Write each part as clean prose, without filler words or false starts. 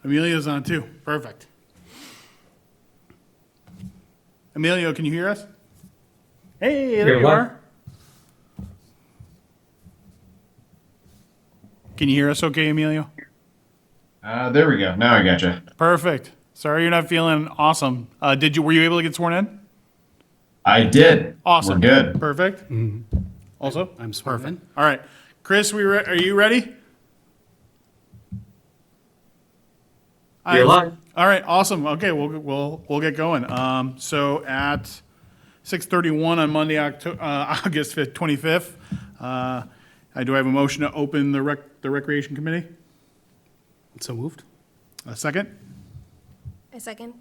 Emilio's on too. Perfect. Emilio, can you hear us? Hey, there you are. Can you hear us okay, Emilio? There we go. Now I gotcha. Perfect. Sorry you're not feeling awesome. Were you able to get sworn in? I did. Awesome. We're good. Perfect. Also? I'm sworn Perfect. in. All right. Chris, are you ready? You're live. All right, awesome. Okay, we'll get going. So at 6:31 on Monday, August 5th, 25th, do I have a motion to open the Recreation Committee? So moved. A second? A second.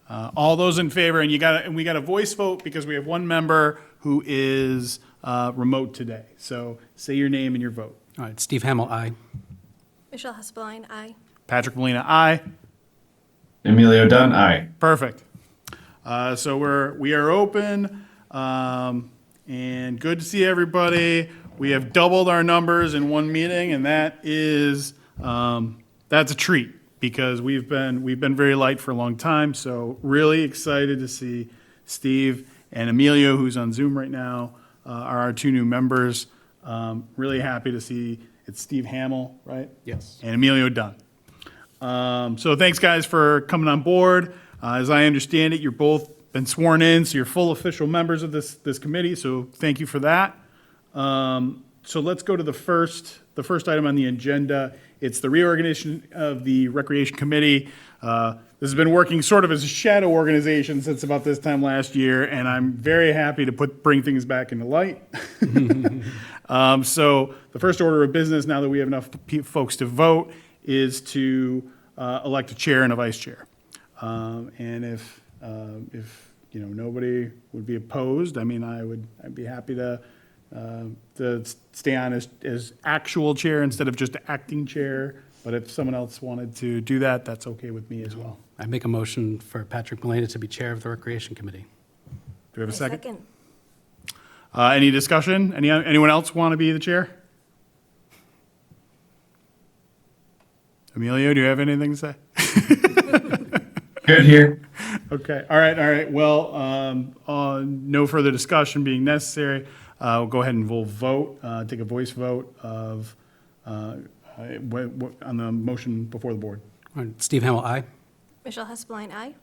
All those in favor, and we got a voice vote because we have one member who is remote today. So say your name and your vote. All right, Steve Hamill, aye. Michelle Hespeline, aye. Patrick Molina, aye. Emilio Dunn, aye. Perfect. So we are open, and good to see everybody. We have doubled our numbers in one meeting, and that is that's a treat because we've been very light for a long time. So really excited to see Steve and Emilio, who's on Zoom right now, are our two new members. Really happy to see it's Steve Hamill, right? Yes. And Emilio Dunn. So thanks, guys, for coming on board. As I understand it, you're both been sworn in, so you're full official members of this committee. So thank you for that. So let's go to the first item on the agenda. It's the reorganization of the Recreation Committee. This has been working sort of as a shadow organization since about this time last year, and I'm very happy to bring things back into light. So the first order of business, now that we have enough folks to vote, is to elect a chair and a vice chair. And if nobody would be opposed, I mean, I'd be happy to stay on as actual chair instead of just acting chair. But if someone else wanted to do that, that's okay with me as well. I make a motion for Patrick Molina to be chair of the Recreation Committee. Do we have a second? Second. Any discussion? Anyone else want to be the chair? Emilio, do you have anything to say? Good here. Okay. All right. Well, no further discussion being necessary. We'll go ahead and we'll vote. Take a voice vote on the motion before the board. All right, Steve Hamill, aye. Michelle Hespeline, aye.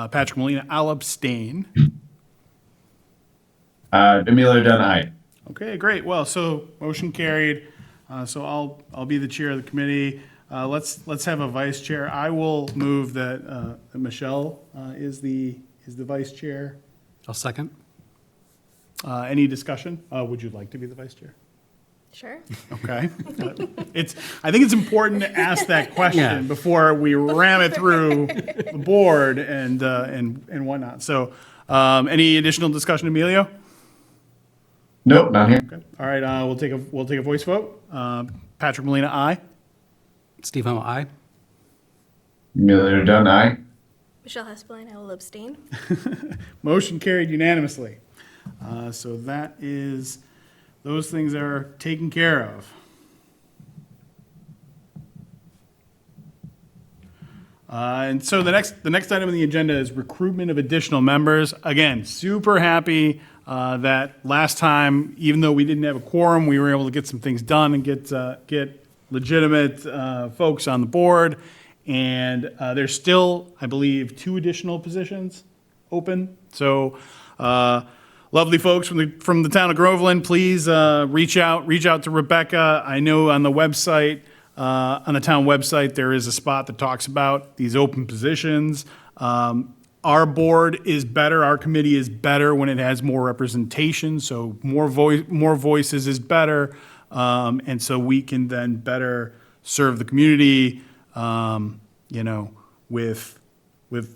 Patrick Molina, I'll abstain. Emilio Dunn, aye. Okay, great. Well, so motion carried. So I'll be the chair of the committee. Let's have a vice chair. I will move that Michelle is the vice chair. I'll second. Any discussion? Would you like to be the vice chair? Sure. Okay. I think it's important to ask that question Yeah. before we ram it through the board and whatnot. So, any additional discussion, Emilio? Nope, not here. Okay. All right. We'll take a voice vote. Patrick Molina, aye. Steve Hamill, aye. Emilio Dunn, aye. Michelle Hespeline, I will abstain. Motion carried unanimously. So those things are taken care of. And so the next item on the agenda is recruitment of additional members. Again, super happy that last time, even though we didn't have a quorum, we were able to get some things done and get legitimate folks on the board. And there's still, I believe, 2 additional positions open. So lovely folks from the town of Groveland, please reach out to Rebecca. I know on the website, on the town website, there is a spot that talks about these open positions. Our board is better, our committee is better when it has more representation, so more voices is better, and so we can then better serve the community, with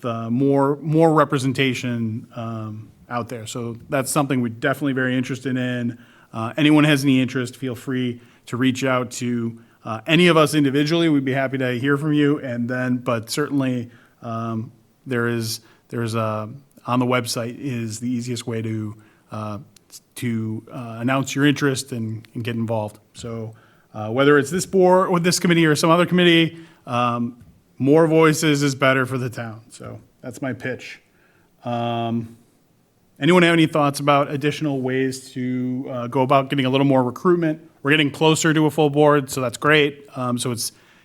more representation out there. So that's something we're definitely very interested in. Anyone has any interest, feel free to reach out to any of us individually. We'd be happy to hear from you. But certainly there is on the website is the easiest way to announce your interest and get involved. So whether it's this board or this committee or some other committee, more voices is better for the town. So that's my pitch. Anyone have any thoughts about additional ways to go about getting a little more recruitment? We're getting closer to a full board, so that's great. So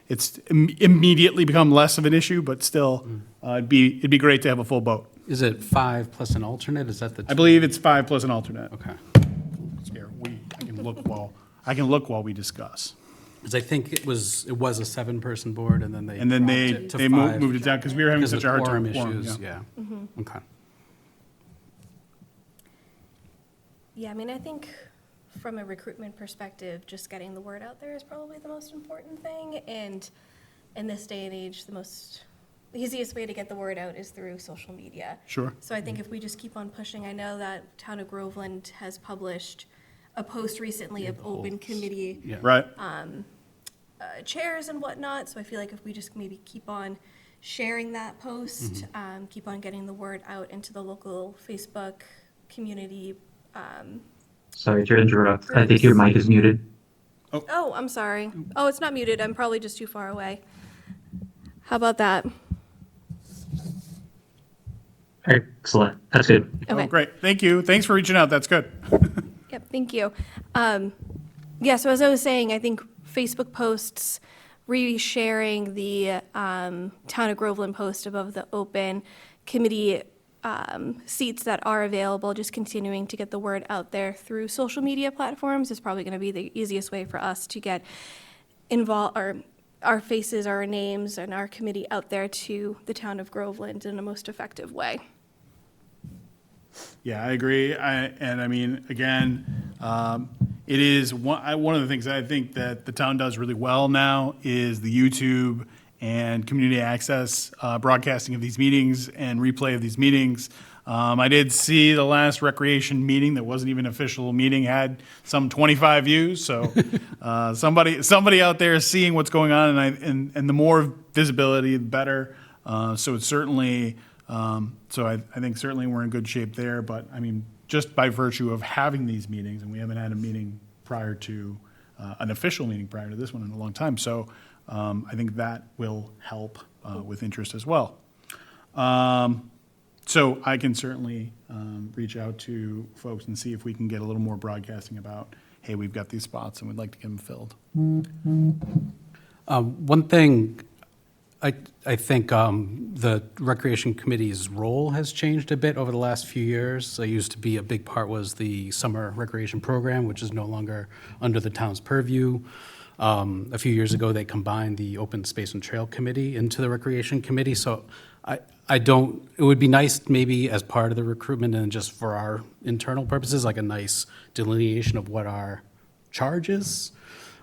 it's immediately become less of an issue, but still, it'd be great to have a full boat. Is it 5 plus an alternate? Is that the? I believe it's 5 plus an alternate. Okay. Here, I can look while we discuss. Because I think it was a 7-person board, and then they. And then dropped it to they 5 moved it down because we were having because of such a hard time. quorum quorum, issues, yeah. yeah. Okay. Yeah, I mean, I think from a recruitment perspective, just getting the word out there is probably the most important thing. And in this day and age, the easiest way to get the word out is through social media. Sure. So I think if we just keep on pushing, I know that Town of Groveland has published a post recently of open committee Yeah. Right. chairs and whatnot. So I feel like if we just maybe keep on sharing that post, keep on getting the word out into the local Facebook community. Sorry to interrupt. I think your mic is muted. Oh, I'm sorry. Oh, it's not muted. I'm probably just too far away. How about that? Excellent. That's good. Okay. Oh, great. Thank you. Thanks for reaching out. That's good. Yep, thank you. Yeah, so as I was saying, I think Facebook posts, resharing the Town of Groveland post above the open committee seats that are available, just continuing to get the word out there through social media platforms is probably going to be the easiest way for us to get involved, or our faces, our names, and our committee out there to the Town of Groveland in a most effective way. Yeah, I agree. I mean, again, it is one of the things that I think that the town does really well now is the YouTube and community access broadcasting of these meetings and replay of these meetings. I did see the last recreation meeting that wasn't even an official meeting had some 25 views. So somebody out there is seeing what's going on, and the more visibility, the better. So it's certainly. So I think certainly we're in good shape there, but I mean, just by virtue of having these meetings, and we haven't had a meeting prior to, an official meeting prior to this one in a long time, so I think that will help with interest as well. So I can certainly reach out to folks and see if we can get a little more broadcasting about, hey, we've got these spots and we'd like to get them filled. One thing, I think the Recreation Committee's role has changed a bit over the last few years. It used to be a big part was the summer recreation program, which is no longer under the town's purview. A few years ago, they combined the Open Space and Trail Committee into the Recreation Committee. So it would be nice maybe as part of the recruitment and just for our internal purposes, like a nice delineation of what our charge is.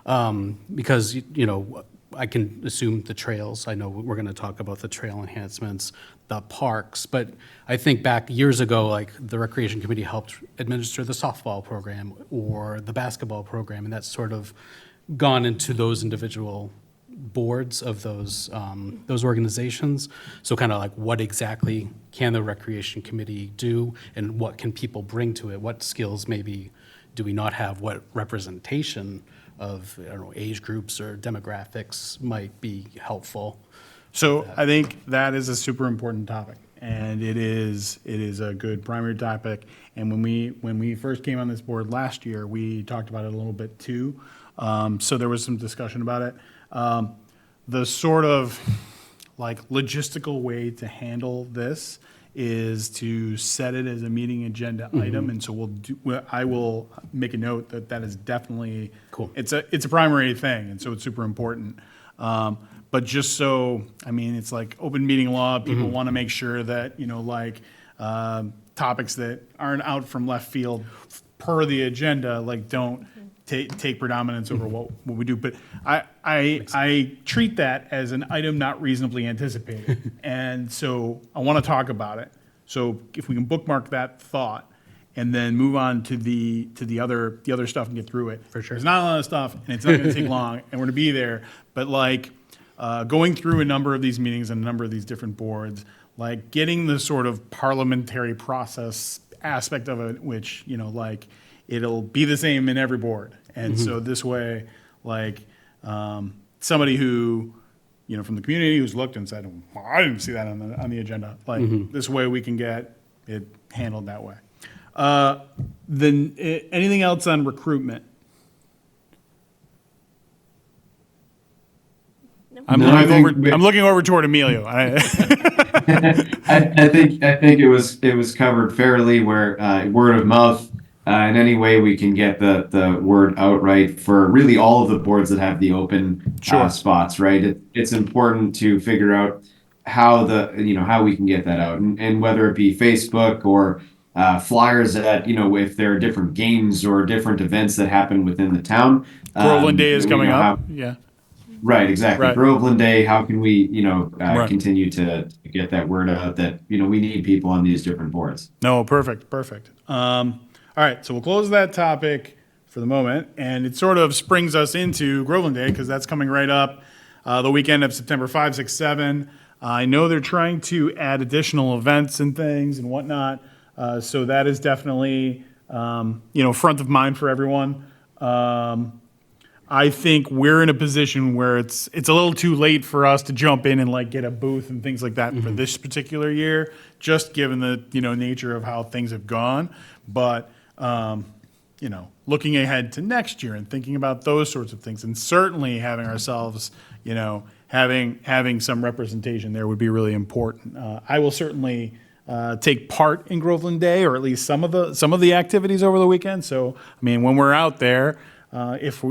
Because, I can assume the trails, I know we're going to talk about the trail enhancements, the parks, but I think back years ago, like the Recreation Committee helped administer the softball program or the basketball program, and that's sort of gone into those individual boards of those organizations. So kind of like what exactly can the Recreation Committee do and what can people bring to it? What skills maybe do we not have? What representation of, I don't know, age groups or demographics might be helpful? So I think that is a super important topic, and it is a good primary topic. And when we first came on this board last year, we talked about it a little bit too. So there was some discussion about it. The sort of like logistical way to handle this is to set it as a meeting agenda item, and so I will make a note that is definitely Cool. It's a primary thing, and so it's super important. But just so, I mean, it's like open meeting law. People want to make sure that topics that aren't out from left field per the agenda don't take predominance over what we do. But I treat that as an item not reasonably anticipated. And so I want to talk about it. So if we can bookmark that thought and then move on to the other stuff and get through it. For sure. There's not a lot of stuff, and it's not going to take long, and we're going to be there. But going through a number of these meetings and a number of these different boards, getting the sort of parliamentary process aspect of it, which, it'll be the same in every board. And so this way, somebody who from the community who's looked and said, well, I didn't see that on the agenda. Like, this way we can get it handled that way. Then, anything else on recruitment? I'm No, I think I'm looking over toward Emilio. I think it was covered fairly where word of mouth in any way we can get the word out right for really all of the boards that have the open Sure. spots, right? It's important to figure out how how we can get that out, and whether it be Facebook or flyers that if there are different games or different events that happen within the town. Groveland Day is we coming know up. how- Yeah. Right, exactly. Right. Groveland Day, how can we, Right. continue to get that word out that, we need people on these different boards. No, perfect. All right, so we'll close that topic for the moment, and it sort of springs us into Groveland Day because that's coming right up the weekend of September 5, 6, 7. I know they're trying to add additional events and things and whatnot, so that is definitely front of mind for everyone. I think we're in a position where it's a little too late for us to jump in and like get a booth and things like that for this particular year, just given the nature of how things have gone. But looking ahead to next year and thinking about those sorts of things, and certainly having ourselves, having some representation there would be really important. I will certainly take part in Groveland Day, or at least some of the activities over the weekend. So I mean, when we're out there. If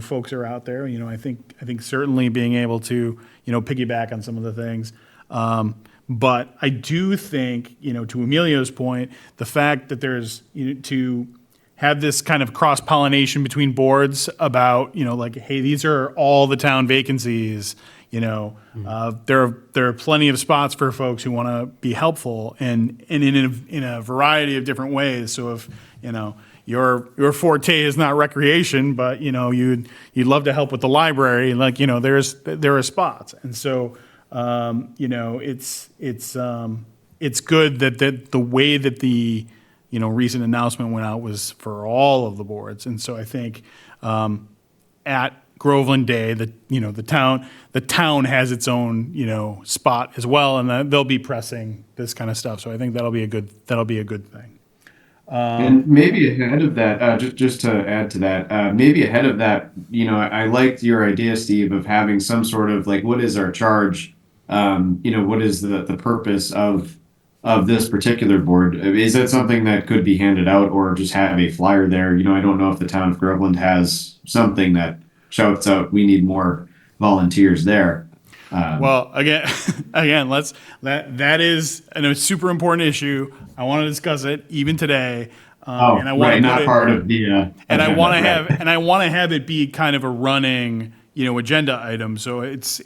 folks are out there, I think certainly being able to, piggyback on some of the things. But I do think, to Emilio's point, the fact that there's, to have this kind of cross-pollination between boards about, like, hey, these are all the town vacancies, there are plenty of spots for folks who want to be helpful and in a variety of different ways. So if, your forte is not recreation, but you'd love to help with the library. Like there are spots, and so it's good that the way that the recent announcement went out was for all of the boards, and so I think at Groveland Day, the town has its own spot as well, and they'll be pressing this kind of stuff. So I think that'll be a good thing. And maybe ahead of that, just to add to that, maybe ahead of that, I liked your idea, Steve, of having some sort of like, what is our charge? What is the purpose of this particular board? Is that something that could be handed out, or just have a flyer there? I don't know if the town of Groveland has something that shouts out, we need more volunteers there. Well, again, that is a super important issue. I want to discuss it even today. And I want right, to not part of the. and I agenda, want to right. have have it be kind of a running, agenda item. So it's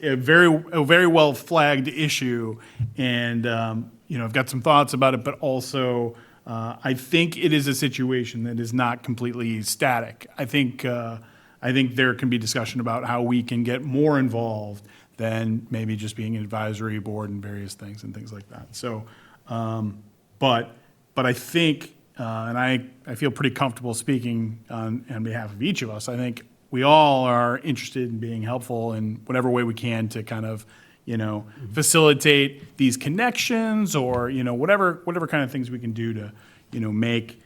a very well flagged issue, and I've got some thoughts about it, but also I think it is a situation that is not completely static. I think there can be discussion about how we can get more involved than maybe just being an advisory board and various things and things like that. So, but I think, and I feel pretty comfortable speaking on behalf of each of us. I think we all are interested in being helpful in whatever way we can to kind of, facilitate these connections, or whatever kind of things we can do to, make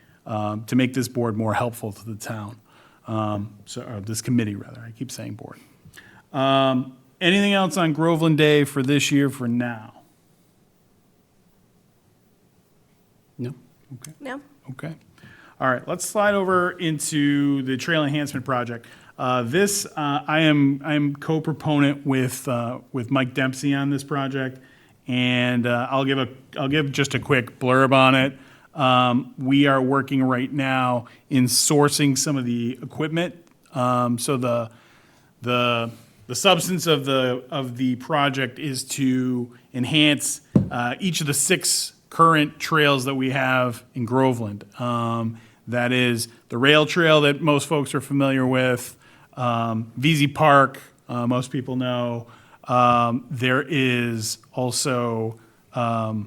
this board more helpful to the town. Or this committee, rather. I keep saying board. Anything else on Groveland Day for this year for now? No? Okay. No? Okay. All right, let's slide over into the Trail Enhancement Project. I am co-proponent with Mike Dempsey on this project, and I'll give just a quick blurb on it. We are working right now in sourcing some of the equipment. So the substance of the project is to enhance each of the 6 current trails that we have in Groveland. That is the rail trail that most folks are familiar with, VZ Park, most people know. There is also the,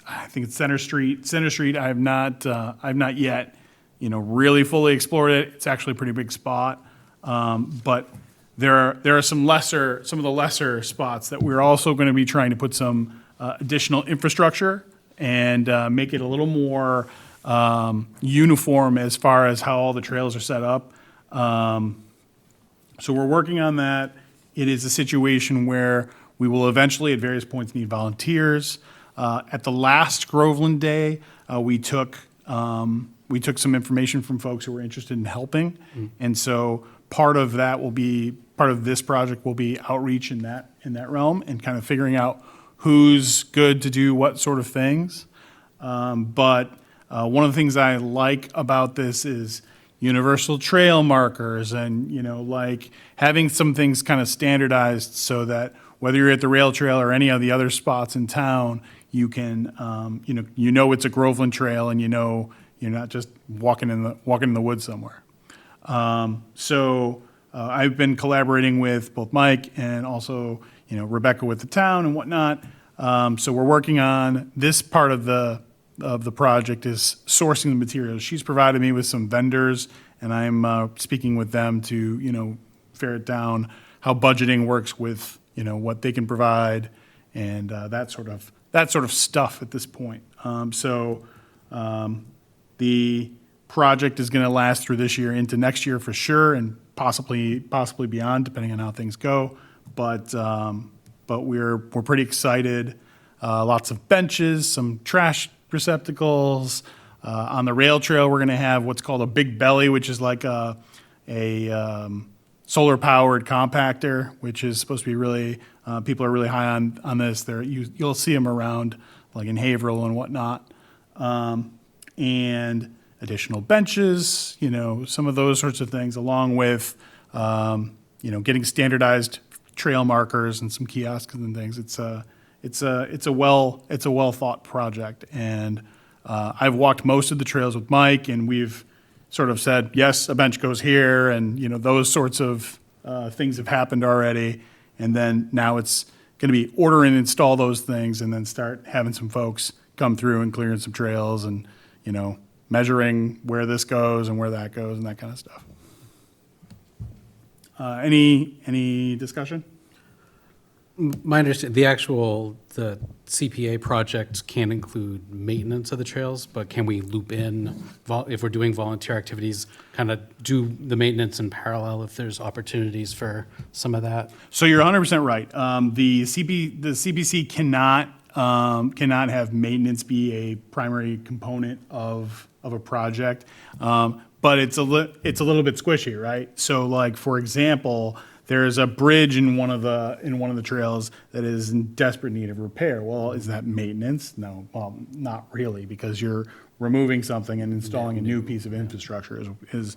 I think it's Center Street. Center Street, I've not yet, really fully explored it. It's actually a pretty big spot. But there are some of the lesser spots that we're also going to be trying to put some additional infrastructure and make it a little more uniform as far as how all the trails are set up. So we're working on that. It is a situation where we will eventually, at various points, need volunteers. At the last Groveland Day, we took some information from folks who were interested in helping, and so part of this project will be outreach in that realm and kind of figuring out who's good to do what sort of things. But one of the things I like about this is universal trail markers and, like having some things kind of standardized so that whether you're at the rail trail or any of the other spots in town, you can, it's a Groveland trail and you're not just walking in the woods somewhere. So I've been collaborating with both Mike and also, Rebecca with the town and whatnot. So we're working on this part of the project is sourcing the materials. She's provided me with some vendors, and I'm speaking with them to, ferret down how budgeting works with, what they can provide and that sort of stuff at this point. The project is going to last through this year into next year for sure, and possibly beyond, depending on how things go. But we're pretty excited. Lots of benches, some trash receptacles. On the rail trail, we're going to have what's called a big belly, which is like a solar-powered compactor, which is supposed to be really, people are really high on this. You'll see them around, like in Haverhill and whatnot. And additional benches, some of those sorts of things, along with, getting standardized trail markers and some kiosks and things. It's a well thought project, and I've walked most of the trails with Mike, and we've sort of said, yes, a bench goes here, and those sorts of things have happened already, and then now it's going to be order and install those things, and then start having some folks come through and clearing some trails, and measuring where this goes and where that goes and that kind of stuff. Any discussion? My understanding, the CPA project can include maintenance of the trails, but can we loop in, if we're doing volunteer activities, kind of do the maintenance in parallel if there's opportunities for some of that? So you're 100% right. The CPC cannot have maintenance be a primary component of a project, but it's a little bit squishy, right? So, like for example, there's a bridge in one of the trails that is in desperate need of repair. Well, is that maintenance? No, well, not really, because you're removing something and installing a new piece of infrastructure is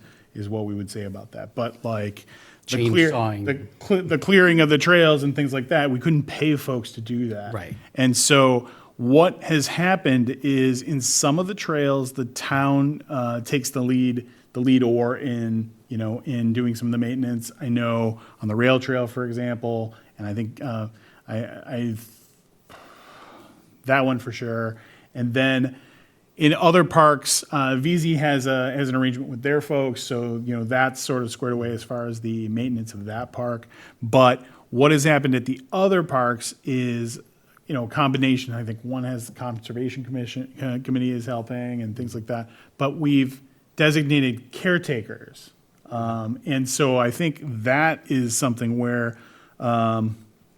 what we would say about that. But like the clearing of the trails and things like that, we couldn't pay folks to do that. Right. And so what has happened is in some of the trails, the town takes the lead oar in doing some of the maintenance. I know on the rail trail, for example, and I think that one for sure. And then in other parks, VZ has an arrangement with their folks, so that's sort of squared away as far as the maintenance of that park. But what has happened at the other parks is a combination. I think one has the Conservation Committee is helping and things like that. But we've designated caretakers. And so I think that is something where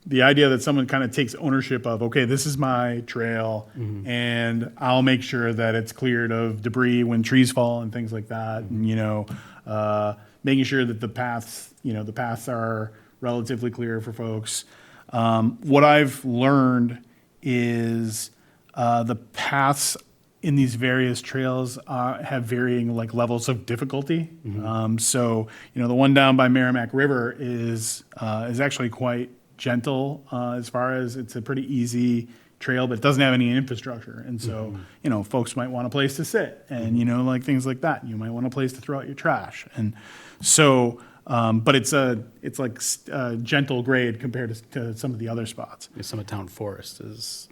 the idea that someone kind of takes ownership of, okay, this is my trail, and I'll make sure that it's cleared of debris when trees fall and things like that, and making sure that the paths are relatively clear for folks. What I've learned is the paths in these various trails have varying levels of difficulty. So the one down by Merrimack River is actually quite gentle as far as it's a pretty easy trail, but it doesn't have any infrastructure. And so folks might want a place to sit and things like that. You might want a place to throw out your trash. And so but it's like a gentle grade compared to some of the other spots. Summit Town Forest is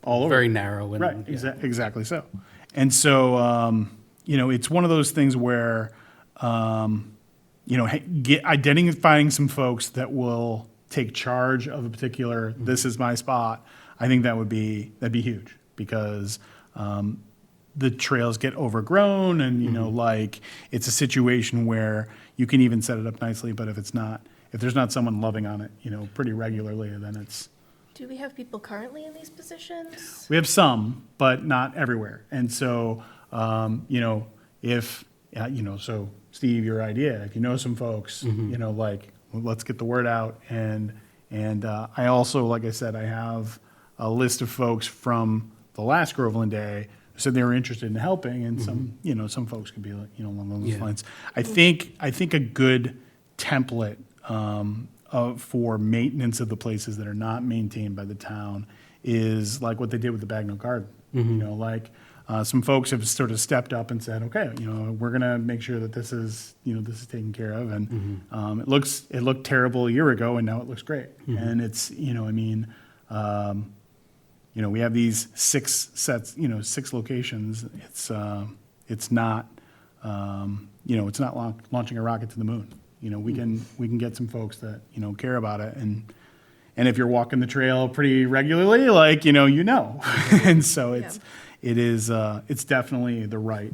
all over. Very narrow. And, Right, exactly so. And so, it's one of those things where identifying some folks that will take charge of a particular, this is my spot, I think that'd be huge, because the trails get overgrown, and like, it's a situation where you can even set it up nicely, but if there's not someone loving on it, pretty regularly, then it's. Do we have people currently in these positions? We have some, but not everywhere. And so, so Steve, your idea, if you know some folks, like, well, let's get the word out. And I also, like I said, I have a list of folks from the last Groveland Day who said they were interested in helping, and some folks could be like, along those Yeah. lines. I think a good template for maintenance of the places that are not maintained by the town is like what they did with the Bagnell Garden. Some folks have sort of stepped up and said, okay, we're gonna make sure that this is taken care of, and it looked terrible a year ago, and now it looks great. And it's we have these 6 sets, 6 locations. It's not launching a rocket to the moon. We can get some folks that care about it, and if you're walking the trail pretty regularly, like and so it's definitely the right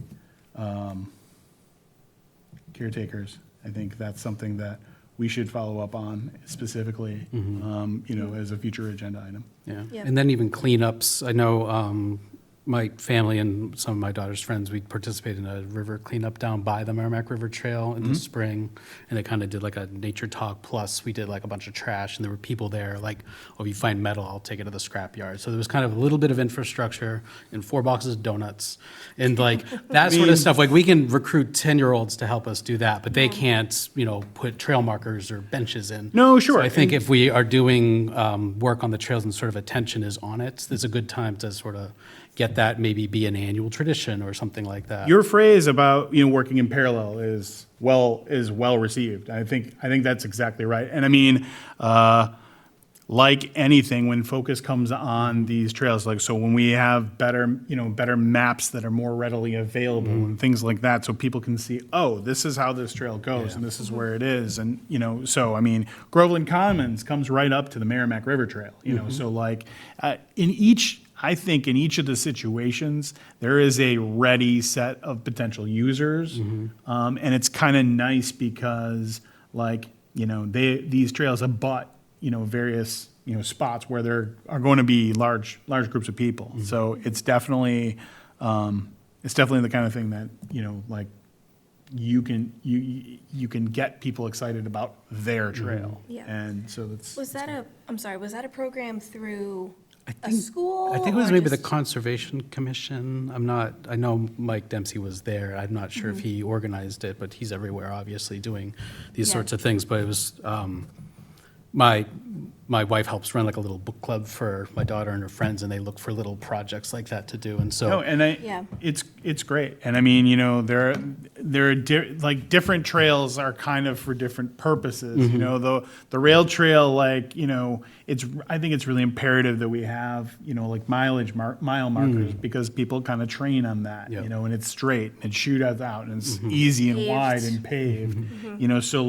caretakers. I think that's something that we should follow up on specifically, as a future agenda item. Yeah. Yeah. And then even cleanups. I know my family and some of my daughter's friends, we participated in a river cleanup down by the Merrimack River Trail in the spring. And they kind of did like a nature talk, plus we did like a bunch of trash, and there were people there like, oh, if you find metal, I'll take it to the scrapyard. So there was kind of a little bit of infrastructure and 4 boxes of donuts and like that sort of stuff. Like we can recruit 10-year-olds to help us do that, but they can't, put trail markers or benches in. No, sure. So I think if we are doing work on the trails and sort of attention is on it, there's a good time to sort of get that, maybe be an annual tradition or something like that. Your phrase about working in parallel is well received. I think that's exactly right. And I mean, like anything, when focus comes on these trails, like so when we have better maps that are more readily available and things like that, so people can see, oh, this is how this trail goes and this is where it is, and so I mean, Groveland Commons comes right up to the Merrimack River Trail. So like I think in each of the situations, there is a ready set of potential users. And it's kind of nice because these trails abut, various, spots where there are going to be large groups of people. So it's definitely the kind of thing that, you can get people excited about their trail. Yeah. And so that's. Was that a program through a school? I think it was or maybe the just- Conservation Commission. I know Mike Dempsey was there. I'm not sure if he organized it, but he's everywhere, obviously, doing these Yeah. sorts of things. But it was, my wife helps run like a little book club for my daughter and her friends, and they look for little projects like that to do. And so. No, and Yeah. it's great. And I mean, there are different trails are kind of for different purposes. The rail trail, I think it's really imperative that we have, mile markers, because people kind of train on that, Yeah. and it's straight and it shoots out and it's easy and Paved. wide and paved, so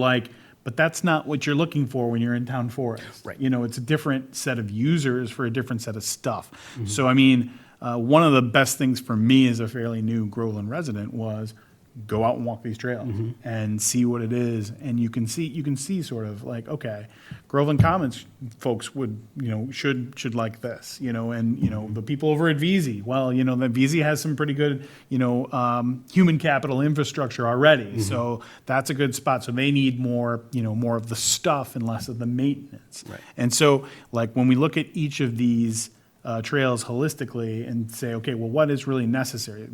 but that's not what you're looking for when you're in town forest. Right. It's a different set of users for a different set of stuff. So, I mean, one of the best things for me as a fairly new Groveland resident was go out and walk these trails and see what it is. And you can see sort of like, okay, Groveland Commons folks would, should like this, and, the people over at VZ, well, that VZ has some pretty good, human capital infrastructure already. So that's a good spot. So they need more, more of the stuff and less of the maintenance. Right. And so like when we look at each of these trails holistically and say, okay, well, what is really necessary?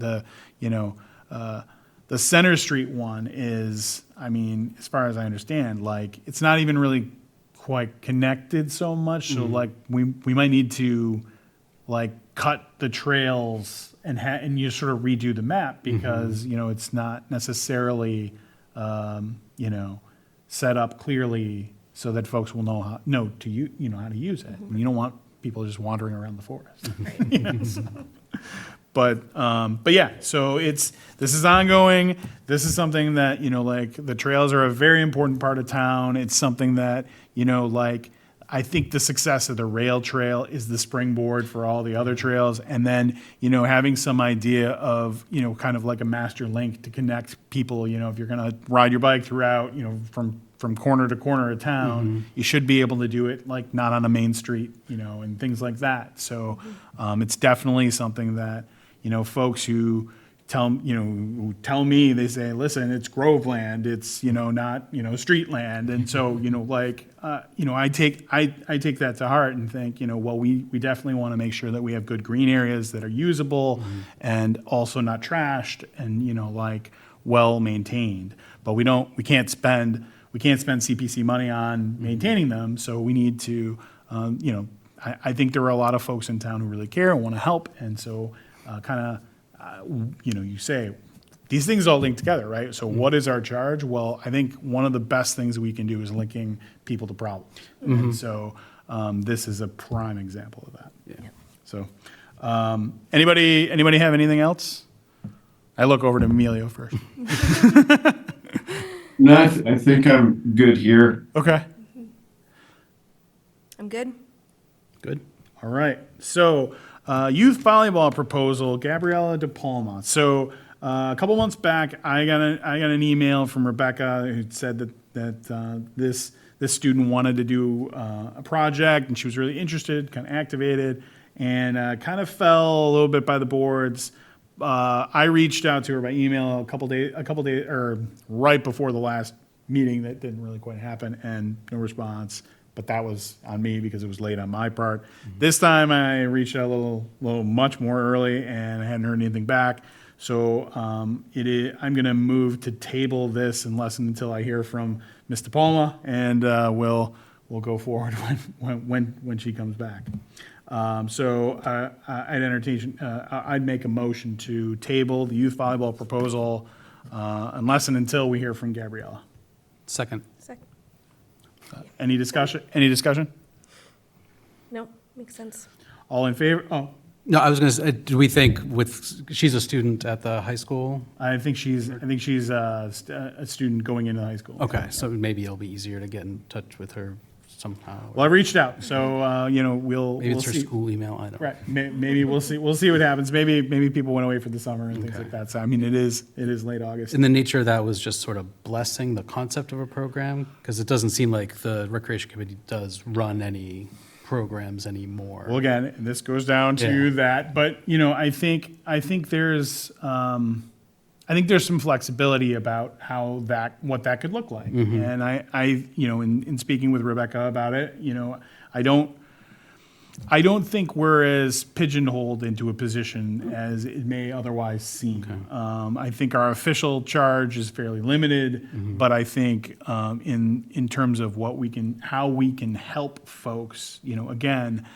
The Center Street one is, I mean, as far as I understand, it's not even really quite connected so much. So we might need to cut the trails and you sort of redo the map, because it's not necessarily set up clearly so that folks will know how to use it. And you don't want people just wandering around the forest. Right. But yeah, so this is ongoing. This is something that, like, the trails are a very important part of town. It's something that, like, I think the success of the rail trail is the springboard for all the other trails. And then, having some idea of, kind of like a master link to connect people, if you're going to ride your bike throughout, from corner to corner of town, you should be able to do it, like, not on a main street, and things like that. So it's definitely something that, folks who tell me, they say, listen, it's Groveland, it's, not, street land. And so, like, I take that to heart and think, well, we definitely want to make sure that we have good green areas that are usable and also not trashed and, like, well maintained. But we can't spend CPC money on maintaining them. So we need to, I think there are a lot of folks in town who really care and want to help. And so you say, these things all link together, right? So what is our charge? Well, I think one of the best things we can do is linking people to problems. And so this is a prime example of that. Yeah. So anybody have anything else? I look over to Emilio first. No, I think I'm good here. Okay. I'm good. Good. All right. So, youth volleyball proposal, Gabriella De Palma. So, a couple months back, I got an email from Rebecca who said that this student wanted to do a project, and she was really interested, kind of activated, and kind of fell a little bit by the boards. I reached out to her by email a couple days, or right before the last meeting. That didn't really quite happen, and no response. But that was on me because it was late on my part. This time I reached out a little much more early, and I hadn't heard anything back. So I'm going to move to table this unless and until I hear from Ms. De Palma, and we'll go forward when she comes back. I'd make a motion to table the youth volleyball proposal unless and until we hear from Gabriella. Second. Second. Any discussion? No, makes sense. All in favor? Oh, No, I was going to say, do we think she's a student at the high school? I think she's a student going into high school. Okay, so maybe it'll be easier to get in touch with her somehow. Well, I reached out, so we'll Maybe it's her see. school email, I don't know. Right. Maybe we'll see. We'll see what happens. Maybe people went away for the summer and things Okay. like that. So I mean, it is late August. And the nature of that was just sort of blessing the concept of a program? Because it doesn't seem like the Recreation Committee does run any programs anymore. Well, again, and this goes down to Yeah. that, but I think there's some flexibility about what that could look like. Mm-hmm. And I in speaking with Rebecca about it, I don't think we're as pigeonholed into a position as it may otherwise seem. I think our official charge is fairly limited, but I think in terms of how we can help folks, again,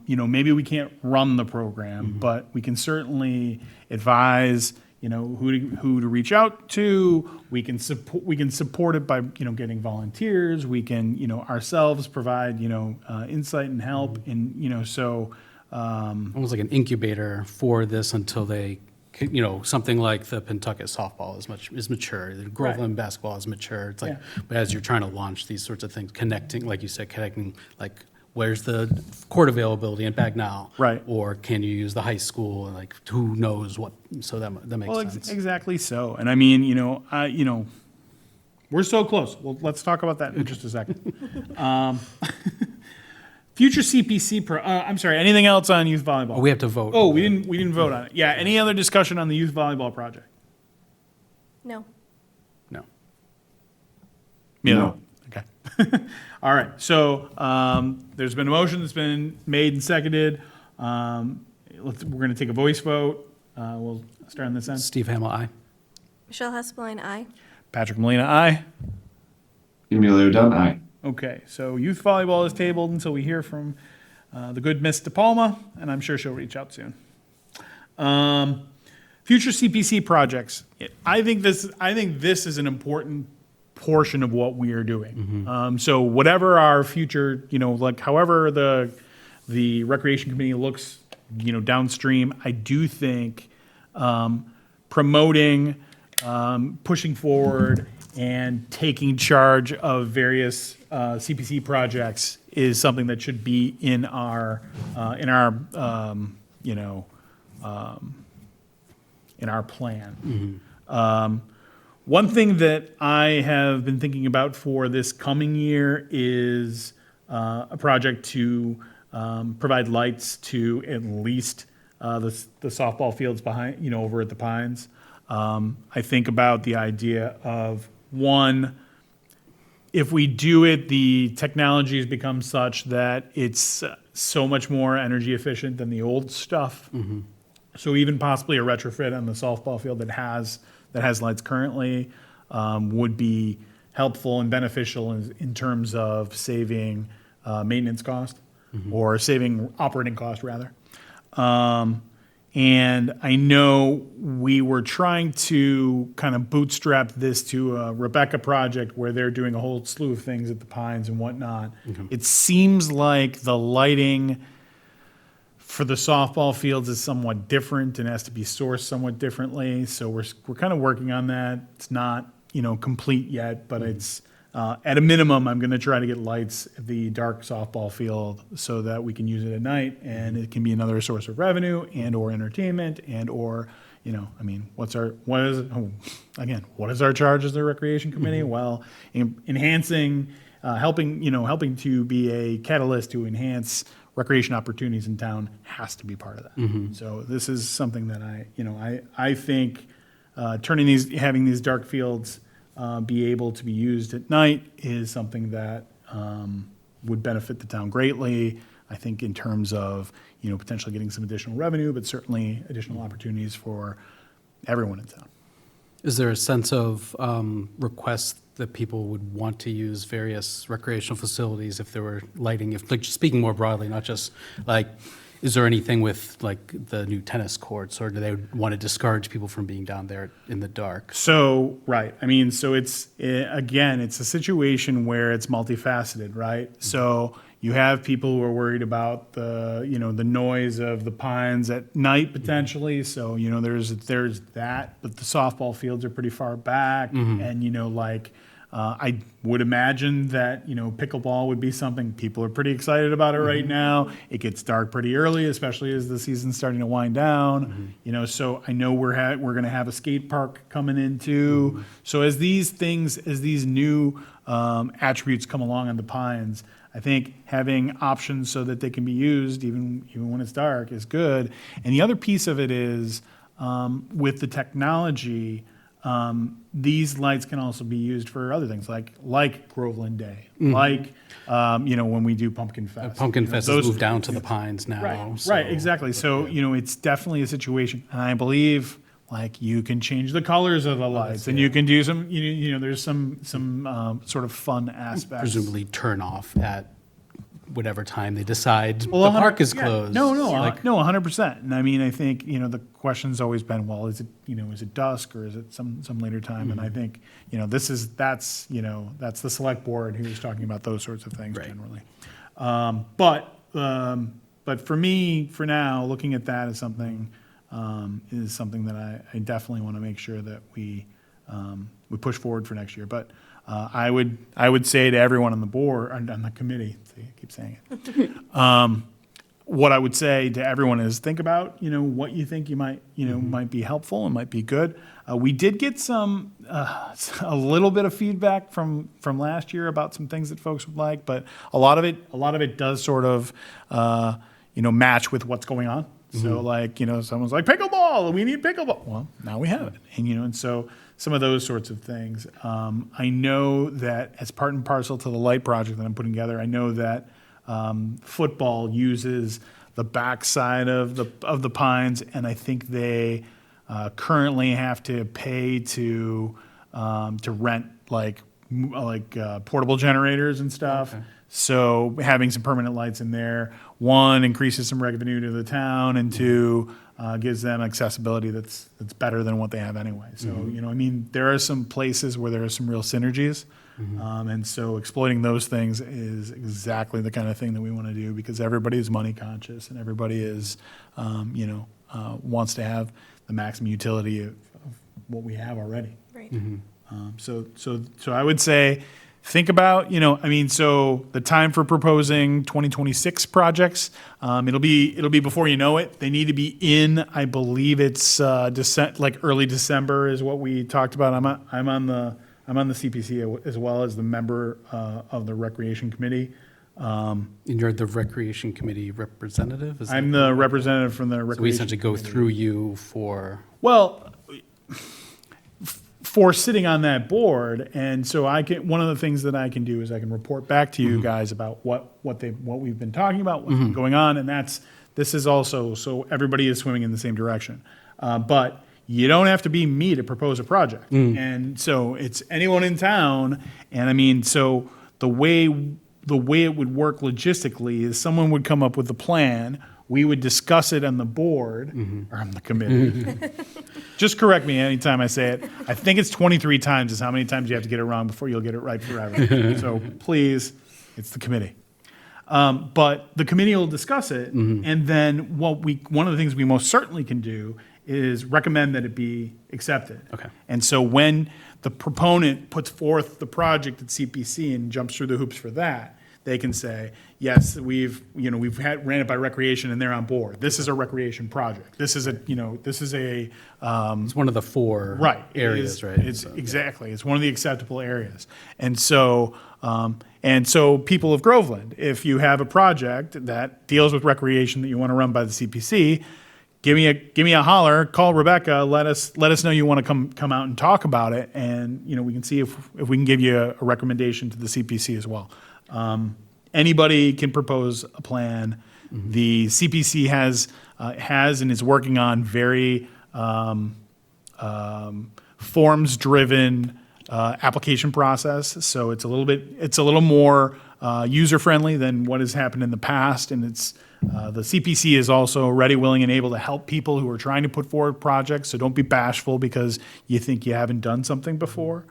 maybe we can't run the program, but we can certainly advise, who to reach out to. We can support it by, getting volunteers. We can, ourselves provide, insight and help. And, so, Almost like an incubator for this until they, something like the Pentucket softball is mature, the Groveland basketball is mature. It's like, but as you're trying to launch these sorts of things, connecting, like you said, like, where's the court availability in Bagnell? Right. Or can you use the high school? And like, who knows what? So that makes well, sense. exactly so. And I mean, we're so close. Well, let's talk about that in just a second. Future CPC I'm sorry, anything else on youth volleyball? Oh, we have to vote. Oh, we didn't vote on it. Yeah, any other discussion on the youth volleyball project? No. No. No. Okay. All right. So there's been a motion that's been made and seconded. We're going to take a voice vote. We'll start on this end. Steve Hamel, aye. Michelle Hespeline, aye. Patrick Molina, aye. Emilio Dunn, aye. Okay. So youth volleyball is tabled until we hear from the good Miss De Palma, and I'm sure she'll reach out soon. Future CPC projects. I think this is an important portion of what we are doing. So whatever our future, however the recreation committee looks downstream. I do think promoting, pushing forward, and taking charge of various CPC projects is something that should be in our plan. One thing that I have been thinking about for this coming year is a project to provide lights to at least the softball fields behind, over at the Pines. I think about the idea of, one, if we do it, the technology has become such that it's so much more energy efficient than the old stuff. So even possibly a retrofit on the softball field that has lights currently would be helpful and beneficial in terms of saving maintenance cost or saving operating cost rather. And I know we were trying to kind of bootstrap this to a Rebecca project where they're doing a whole slew of things at the Pines and whatnot. It seems like the lighting for the softball fields is somewhat different and has to be sourced somewhat differently. So we're kind of working on that. It's not, complete yet, but it's at a minimum, I'm going to try to get lights at the dark softball field so that we can use it at night and it can be another source of revenue and or entertainment and or, what is our charge as the recreation committee? Well, enhancing, helping to be a catalyst to enhance recreation opportunities in town has to be part of that. So this is something that I think having these dark fields be able to be used at night is something that would benefit the town greatly. I think in terms of potentially getting some additional revenue, but certainly additional opportunities for everyone in town. Is there a sense of requests that people would want to use various recreational facilities if there were lighting? If, like, speaking more broadly, not just like, is there anything with like the new tennis courts, or do they want to discourage people from being down there in the dark? So, right. So it's a situation where it's multifaceted, right? So you have people who are worried about the noise of the Pines at night potentially. So, there's that, but the softball fields are pretty far back. And, I would imagine that, pickleball would be something people are pretty excited about it right now. It gets dark pretty early, especially as the season's starting to wind down. So I know we're going to have a skate park coming in too. So as these new attributes come along on the Pines, I think having options so that they can be used even when it's dark is good. And the other piece of it is with the technology, these lights can also be used for other things like Groveland Day, when we do Pumpkin Fest. Pumpkin Fest has moved down to the Pines now. Right, exactly. So, it's definitely a situation, and I believe you can change the colors of the lights, and you can do some, there's some sort of fun aspects. Presumably turn off at whatever time they decide the park is closed. No, 100%. And I think, the question's always been, well, is it dusk or is it some later time? And I think, that's the select board who's talking about those sorts of things generally. But for me, for now, looking at that as something, that I definitely want to make sure that we push forward for next year. But I would say to everyone on the board, on the committee, see, I keep saying it. What I would say to everyone is think about, what you think you might, might be helpful and might be good. We did get a little bit of feedback from last year about some things that folks would like, but a lot of it does sort of, match with what's going on. So someone's like, pickleball, we need pickleball. Well, now we have it. And so some of those sorts of things. I know that as part and parcel to the light project that I'm putting together, I know that football uses the backside of the Pines, and I think they currently have to pay to rent portable generators and stuff. Okay. So having some permanent lights in there, one, increases some revenue to the town, and two, gives them accessibility that's better than what they have anyway. So, there are some places where there are some real synergies And so exploiting those things is exactly the kind of thing that we want to do because everybody is money conscious and everybody is, wants to have the maximum utility of what we have already. Right. So I would say, think about, so the time for proposing 2026 projects, it'll be before you know it. They need to be in, I believe it's like early December is what we talked about. I'm on the CPC as well as the member of the Recreation Committee. And you're the Recreation Committee representative? Is I'm that- the representative from the So we Recreation. essentially go through you for, Well, for sitting on that board, and so one of the things that I can do is I can report back to you guys about what we've been talking about, what's been going on, and this is also, so everybody is swimming in the same direction. But you don't have to be me to propose a project. And so it's anyone in town, and so the way it would work logistically is someone would come up with a plan, we would discuss it on the board, or on the committee. Just correct me anytime I say it. I think it's 23 times is how many times you have to get it wrong before you'll get it right forever. So please, it's the committee. But the committee will discuss it, and then one of the things we most certainly can do is recommend that it be accepted. Okay. And so when the proponent puts forth the project at CPC and jumps through the hoops for that, they can say, yes, we've ran it by recreation and they're on board. This is a recreation project. This is a it's one of the four right areas, right? It's exactly. It's one of the acceptable areas. And so people of Groveland, if you have a project that deals with recreation that you want to run by the CPC, give me a holler, call Rebecca, let us know you want to come out and talk about it, and we can see if we can give you a recommendation to the CPC as well. Anybody can propose a plan. The CPC has and is working on very forms-driven application process. So it's a little more user-friendly than what has happened in the past, and it's the CPC is also ready, willing, and able to help people who are trying to put forward projects. So don't be bashful because you think you haven't done something before.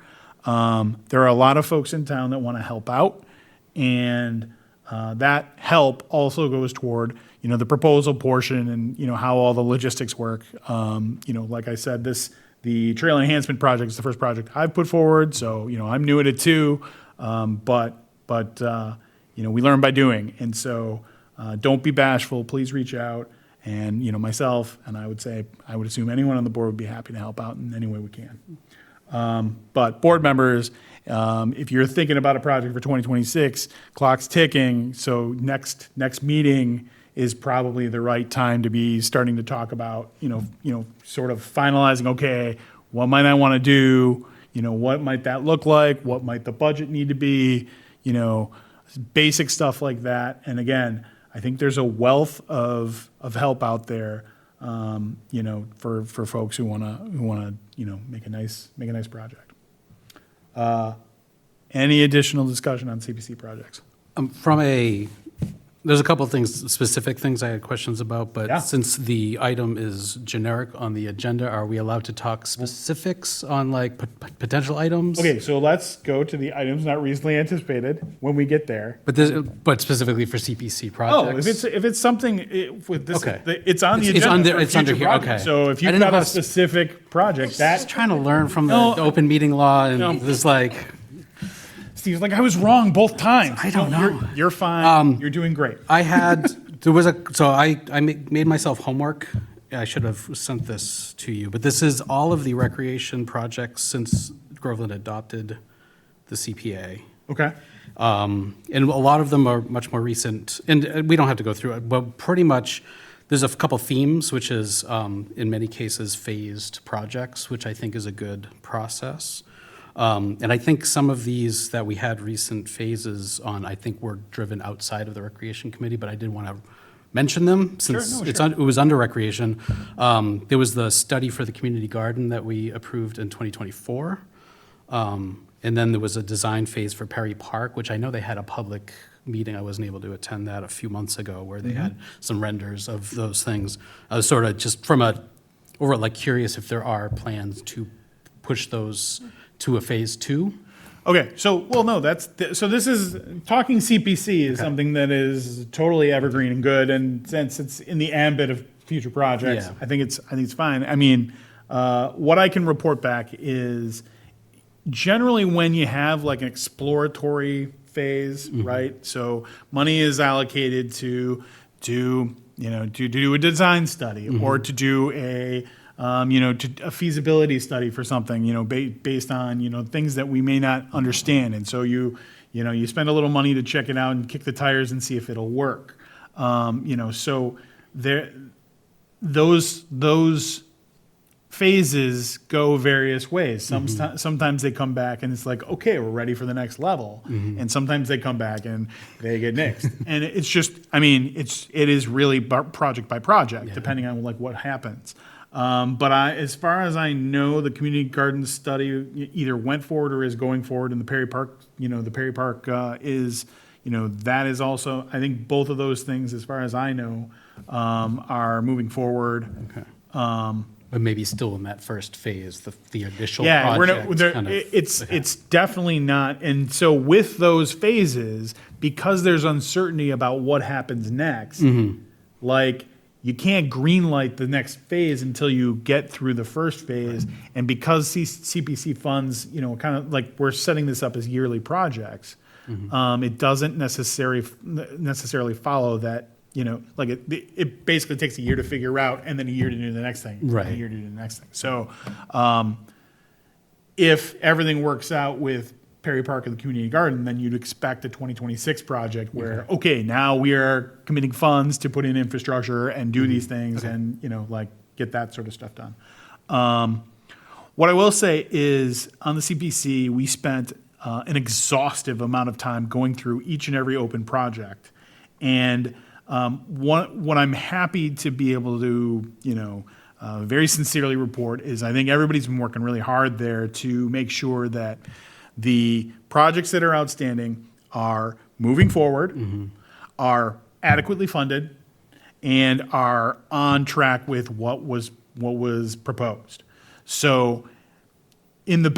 There are a lot of folks in town that want to help out. And that help also goes toward, the proposal portion and, how all the logistics work. Like I said, the trail enhancement project is the first project I've put forward. So, I'm new at it too. But we learn by doing. And so don't be bashful. Please reach out. And, myself, and I would assume anyone on the board would be happy to help out in any way we can. But board members, if you're thinking about a project for 2026, clock's ticking. So next meeting is probably the right time to be starting to talk about, sort of finalizing, okay, what might I want to do? What might that look like? What might the budget need to be? Basic stuff like that. And again, I think there's a wealth of help out there, for folks who want to make a nice project. Any additional discussion on CPC projects? There's a couple of specific things I had questions about, but Yeah. since the item is generic on the agenda, are we allowed to talk specifics on like potential items? Okay, so let's go to the items not reasonably anticipated when we get there. But specifically for CPC projects? Oh, if it's something with this, Okay. it's on the It's agenda. under- for it's under future here, projects. okay. So if I you've didn't know got how a to- specific project, Just trying to learn from the open meeting law and this Steve's like, I was wrong both times. I don't No, know. You're fine. You're doing great. I made myself homework. I should have sent this to you, but this is all of the recreation projects since Groveland adopted the CPA. Okay. And a lot of them are much more recent, and we don't have to go through it, but pretty much there's a couple themes, which is in many cases phased projects, which I think is a good process. And I think some of these that we had recent phases on, I think were driven outside of the Recreation Committee, but I did want to mention them since it was under Recreation. There was the study for the community garden that we approved in 2024. And then there was a design phase for Perry Park, which I know they had a public meeting. I wasn't able to attend that a few months ago where they had some renders of those things. I was sort of just curious if there are plans to push those to a phase two. Okay, so, well, no, so this is, talking CPC is something that is totally evergreen and good, and since it's in the ambit of future projects, Yeah. I think it's fine. I mean, what I can report back is generally when you have like an exploratory phase, right? So money is allocated to do a design study or to do a a feasibility study for something, based on, things that we may not understand. And so you spend a little money to check it out and kick the tires and see if it'll work. So those phases go various ways. Sometimes they come back and it's like, okay, we're ready for the next level. And sometimes they come back and they get nixed. And it's just, it is really project by project, depending on like what happens. But as far as I know, the community garden study either went forward or is going forward, and the Perry Park, is, that is also, I think both of those things, as far as I know, are moving forward. Okay. But maybe still in that first phase, the initial Yeah, project. kind of- it's definitely not. And so with those phases, because there's uncertainty about what happens next, like you can't greenlight the next phase until you get through the first phase. And because CPC funds, kind of like we're setting this up as yearly projects, it doesn't necessarily follow that. Like it basically takes a year to figure out, and then a year to do the next thing, Right. and a year to do the next thing. So, if everything works out with Perry Park and the community garden, then you'd expect a 2026 project where, okay, now we are committing funds to put in infrastructure and do these things, and like get that sort of stuff done. What I will say is on the CPC, we spent an exhaustive amount of time going through each and every open project, and what I'm happy to be able to, very sincerely report is I think everybody's been working really hard there to make sure that the projects that are outstanding are moving forward, are adequately funded, and are on track with what was proposed. So in the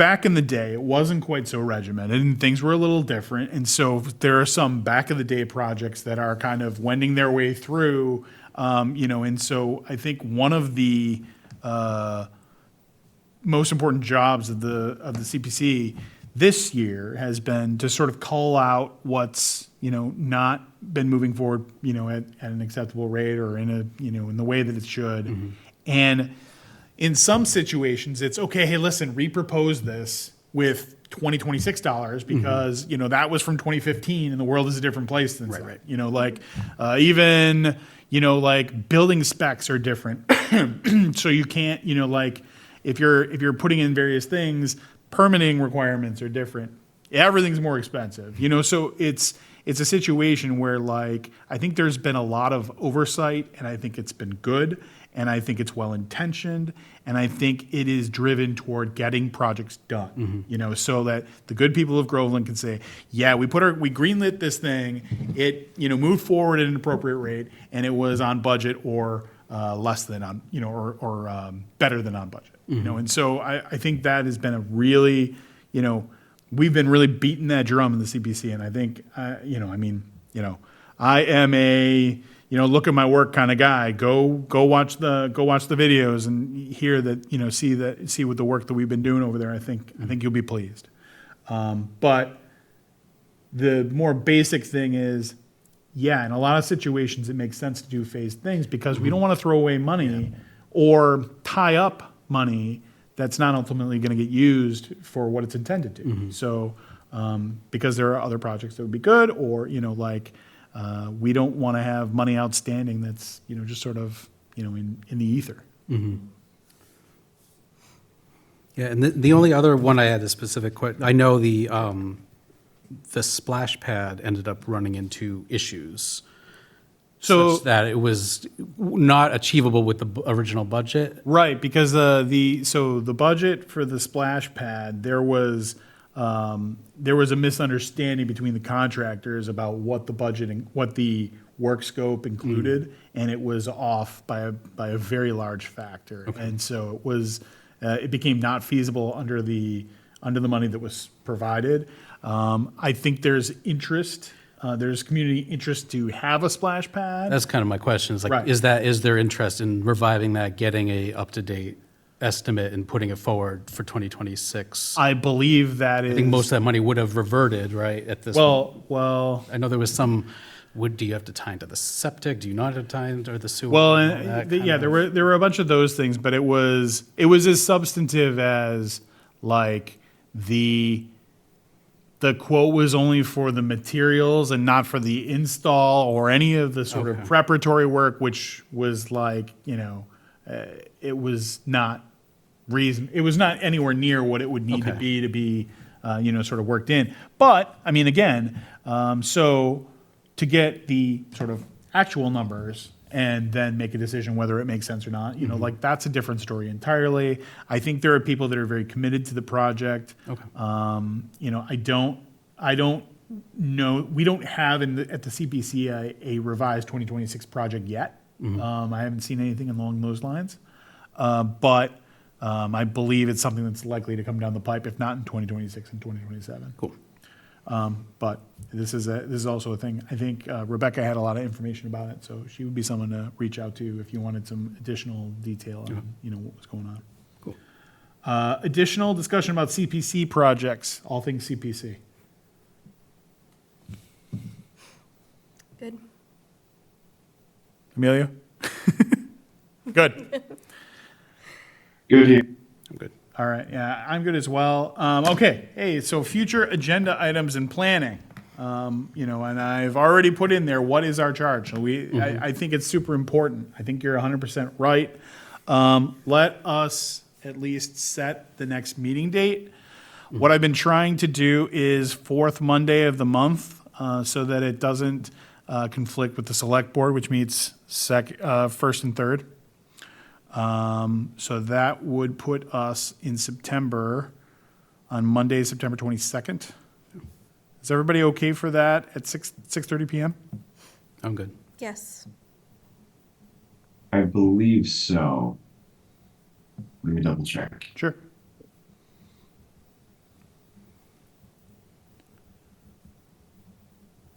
day, it wasn't quite so regimented and things were a little different. And so there are some back of the day projects that are kind of wending their way through, and so I think one of the most important jobs of the CPC this year has been to sort of call out what's, not been moving forward, at an acceptable rate or in the way that it should. And in some situations, it's okay, hey, listen, repropose this with $2026 because, that was from 2015 and the world is a different place than that. Even, like building specs are different. So you can't, if you're putting in various things, permitting requirements are different. Everything's more expensive, so it's a situation where like, I think there's been a lot of oversight and I think it's been good. And I think it's well-intentioned, and I think it is driven toward getting projects done, so that the good people of Groveland can say, yeah, we greenlit this thing, it, moved forward at an appropriate rate, and it was on budget or less than on, or better than on budget, and so I think that has been a really, we've been really beating that drum in the CPC, and I think, I am a, look at my work kind of guy. Go watch the videos and hear that, see what the work that we've been doing over there. I think you'll be pleased. But the more basic thing is, yeah, in a lot of situations it makes sense to do phased things because we don't want to throw away money or tie up money that's not ultimately going to get used for what it's intended to. So because there are other projects that would be good, or we don't want to have money outstanding that's, just sort of, in the ether. Yeah, and the only other one I had a specific question, I know the splash pad ended up running into issues. So Such that it was not achievable with the original budget. right, because the budget for the splash pad, there was a misunderstanding between the contractors about what the budget and what the work scope included, and it was off by a very large factor. And so it became not feasible under the money that was provided. I think there's interest, there's community interest to have a splash pad. That's kind of my question, is like, Right. is there interest in reviving that, getting a up-to-date estimate and putting it forward for 2026? I believe that is. I think most of that money would have reverted, right, at this. Well, I know there was some, do you have to tie into the septic? Do you not have to tie into the sewer? well, All and that yeah, kind of- there were a bunch of those things, but it was as substantive as like the quote was only for the materials and not for the install or any of the sort of Okay. preparatory work, which was like, it was not it was not anywhere near what it would need to Okay. be, sort of worked in. But, I mean, again, so to get the sort of actual numbers and then make a decision whether it makes sense or not, like that's a different story entirely. I think there are people that are very committed to the project. Okay. I don't know, we don't have at the CPC a revised 2026 project yet. I haven't seen anything along those lines. But I believe it's something that's likely to come down the pipe, if not in 2026 and 2027. Cool. But this is also a thing. I think Rebecca had a lot of information about it, so she would be someone to reach out to if you wanted some additional detail on what was going on. Cool. Additional discussion about CPC projects, all things CPC. Good. Amelia? Good. Good here. I'm good. All right, yeah, I'm good as well. Okay, hey, so future agenda items and planning. And I've already put in there, what is our charge? So I think it's super important. I think you're 100% right. Let us at least set the next meeting date. What I've been trying to do is fourth Monday of the month, so that it doesn't conflict with the select board, which meets first and third. So that would put us in September, on Monday, September 22nd. Is everybody okay for that at 6:30 PM? I'm good. Yes. I believe so. Let me double check. Sure.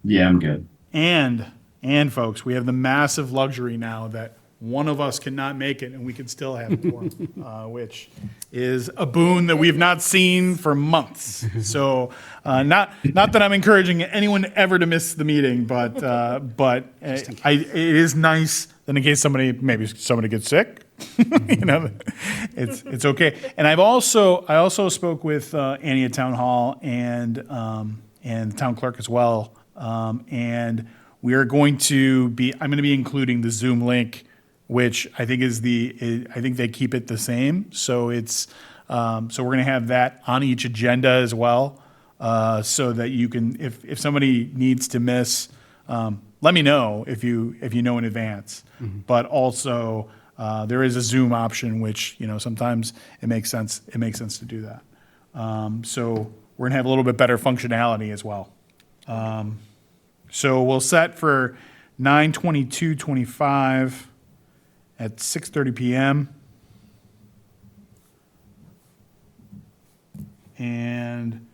Yeah, I'm good. And folks, we have the massive luxury now that one of us cannot make it and we can still have a quorum, which is a boon that we've not seen for months. So, not that I'm encouraging anyone ever to miss the meeting, but it is nice that in case somebody gets sick, it's okay. And I also spoke with Annie at Town Hall and the town clerk as well, and we are going to be. I'm going to be including the Zoom link, which I think I think they keep it the same. So it's so we're going to have that on each agenda as well, so that you can, if somebody needs to miss, let me know if you know in advance. But also there is a Zoom option, which sometimes it makes sense. It makes sense to do that. So we're going to have a little bit better functionality as well. So we'll set for 9/22/25 at 6:30 PM. And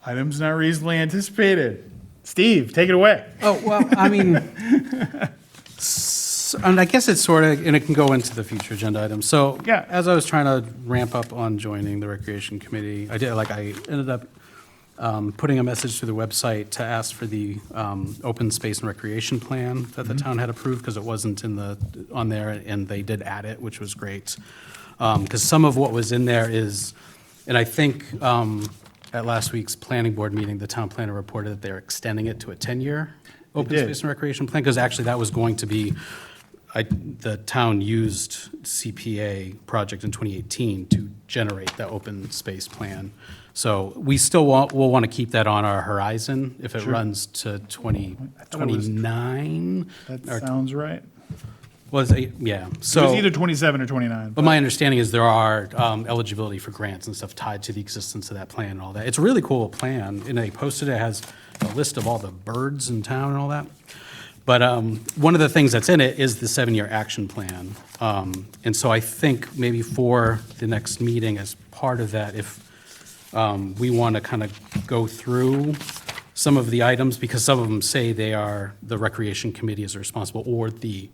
items not reasonably anticipated. Steve, take it away. Oh, well, I mean, and I guess it's sort of, and it can go into the future agenda items. So Yeah. as I was trying to ramp up on joining the Recreation Committee, I ended up putting a message to the website to ask for the open space and recreation plan that the town had approved, because it wasn't on there, and they did add it, which was great. Because some of what was in there is, and I think at last week's planning board meeting, the town planner reported that they're extending it to a 10-year open did. space and recreation plan, because actually that was going to be, the town used CPA project in 2018 to generate the open space plan. So we still we'll want to keep that on our horizon if it runs to 2029. That or- sounds right. yeah. It was So, either 27 or 29. but my understanding is there are eligibility for grants and stuff tied to the existence of that plan and all that. It's a really cool plan, and they posted it, has a list of all the birds in town and all that. But one of the things that's in it is the 7-year action plan. And so I think maybe for the next meeting, as part of that, if we want to kind of go through some of the items, because some of them say they are, the Recreation Committee is responsible, or the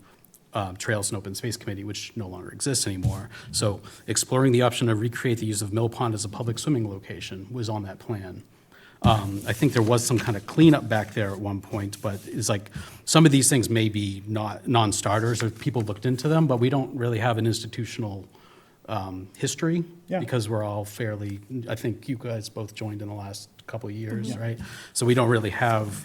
Trails and Open Space Committee, which no longer exists anymore. So exploring the option to recreate the use of Mill Pond as a public swimming location was on that plan. I think there was some kind of cleanup back there at one point, but it's like, some of these things may be not non-starters, or people looked into them, but we don't really have an institutional history. Yeah. Because we're all fairly, I think you guys both joined in the last couple of years, right? So we don't really have,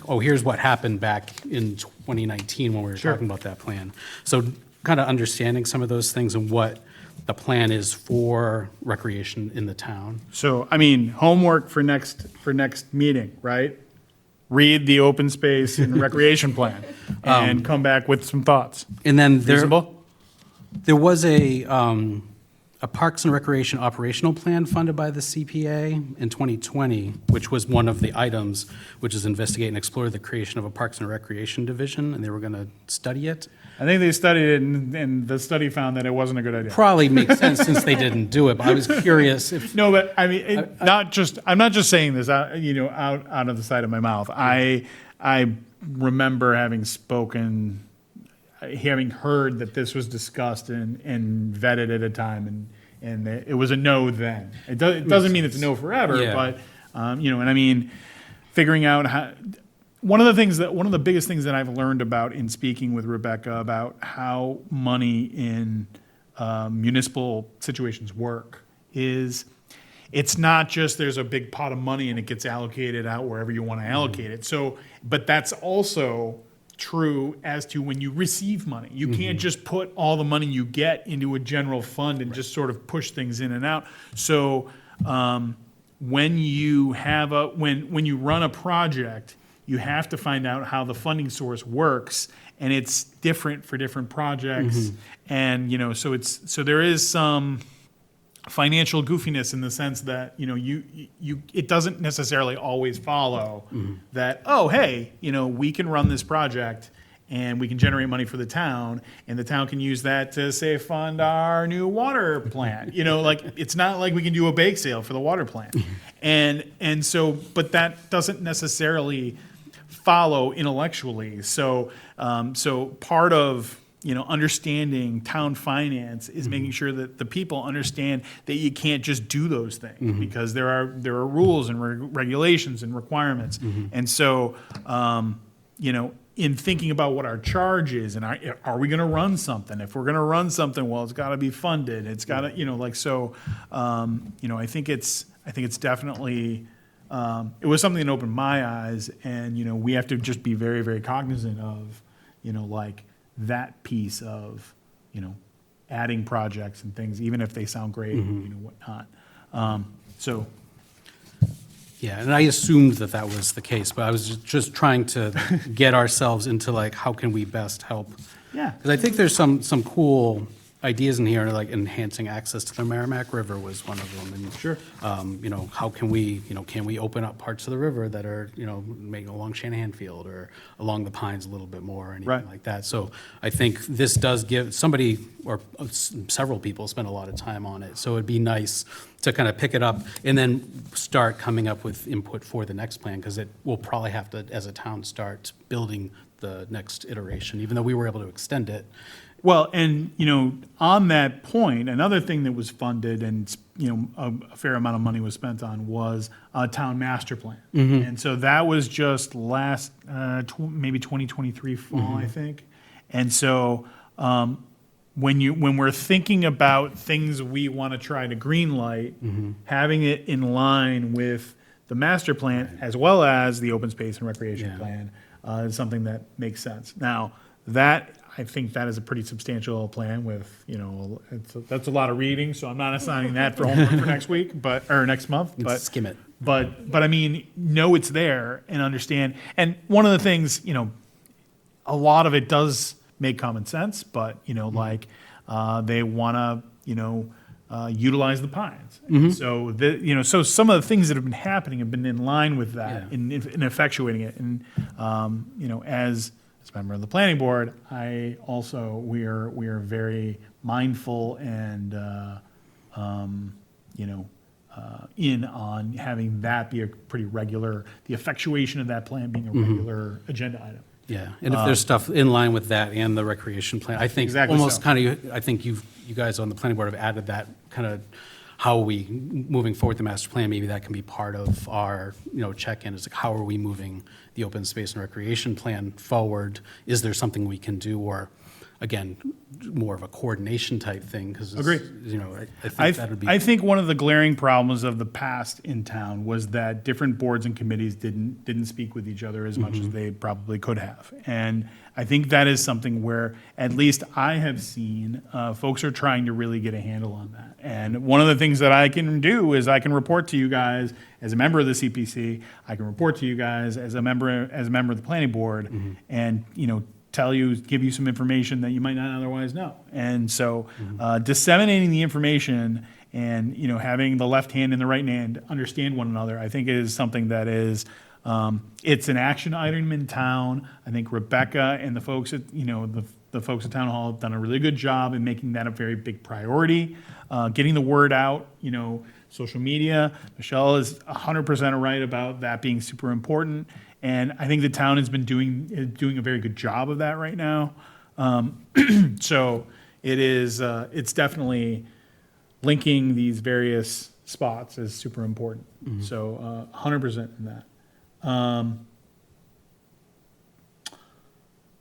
oh, here's what happened back in 2019 when we were Sure. talking about that plan. So kind of understanding some of those things and what the plan is for recreation in the town. So, I mean, homework for next meeting, right? Read the open space and recreation plan and come back with some thoughts. And then Feasible? there was a Parks and Recreation operational plan funded by the CPA in 2020, which was one of the items, which is investigate and explore the creation of a Parks and Recreation division, and they were going to study it. I think they studied it, and the study found that it wasn't a good idea. Probably makes sense since they didn't do it, but I was curious if, No, but I mean, I'm not just saying this out of the side of my mouth. I remember having heard that this was discussed and vetted at a time, and it was a no then. It doesn't mean it's a no forever, Yeah. but and I mean, figuring out how. One of the biggest things that I've learned about in speaking with Rebecca about how money in municipal situations work is it's not just there's a big pot of money and it gets allocated out wherever you want to allocate it. So, but that's also true as to when you receive money. You can't just put all the money you get into a general fund and just sort of push things in and out. So when you run a project, you have to find out how the funding source works, and it's different for different projects. And so there is some financial goofiness in the sense that it doesn't necessarily always follow that, oh, hey, we can run this project and we can generate money for the town, and the town can use that to, say, fund our new water plant. Like, it's not like we can do a bake sale for the water plant. And so, but that doesn't necessarily follow intellectually. So part of understanding town finance is making sure that the people understand that you can't just do those things because there are rules and regulations and requirements. And so in thinking about what our charge is, and are we going to run something? If we're going to run something, well, it's got to be funded. It's got to I think it's definitely. It was something that opened my eyes, and we have to just be very, very cognizant of, like that piece of, adding projects and things, even if they sound great, whatnot. So. yeah, and I assumed that was the case, but I was just trying to get ourselves into like, how can we best help? Yeah. Because I think there's some cool ideas in here, like enhancing access to the Merrimack River was one of them. And, Sure. How can we, can we open up parts of the river that are, maybe along Shanahan Field or along the Pines a little bit more or anything Right. like that. So I think this does give somebody or several people spend a lot of time on it. So it'd be nice to kind of pick it up and then start coming up with input for the next plan, because it will probably have to, as a town, start building the next iteration, even though we were able to extend it. Well, and, on that point, another thing that was funded and, a fair amount of money was spent on was a town master plan. And so that was just last, maybe 2023 fall, I think. And so when we're thinking about things we want to try to green light, having it in line with the master plan as well as the open space and recreation plan is something that makes sense. Now, I think that is a pretty substantial plan with, that's a lot of reading, so I'm not assigning that for homework for next week, or next month. But Skim it. But I mean, know it's there and understand. And one of the things, a lot of it does make common sense, but like they want to, utilize the pines. So so some of the things that have been happening have been in line with that in effectuating it. And as a member of the planning board, we are very mindful and, in on having that be a pretty regular, the effectuation of that plan being a regular agenda item. Yeah, and if there's stuff in line with that and the recreation plan, I think Exactly almost so. kind of, I think you guys on the planning board have added that kind of, how are we moving forward with the master plan, maybe that can be part of our, check-in, is like, how are we moving the open space and recreation plan forward? Is there something we can do, or, again, more of a coordination type thing? Because, Agreed. I think that'd be. I think one of the glaring problems of the past in town was that different boards and committees didn't speak with each other as much as they probably could have. And I think that is something where, at least I have seen, folks are trying to really get a handle on that. And one of the things that I can do is I can report to you guys as a member of the CPC, I can report to you guys as a member of the planning board, and, give you some information that you might not otherwise know. And so disseminating the information and, having the left hand and the right hand understand one another, I think is something that is, it's an action item in town. I think Rebecca and the folks at, the folks at Town Hall have done a really good job in making that a very big priority. Getting the word out, social media. Michelle is 100% right about that being super important. And I think the town has been doing a very good job of that right now. So it's definitely linking these various spots is super important. So 100% in that.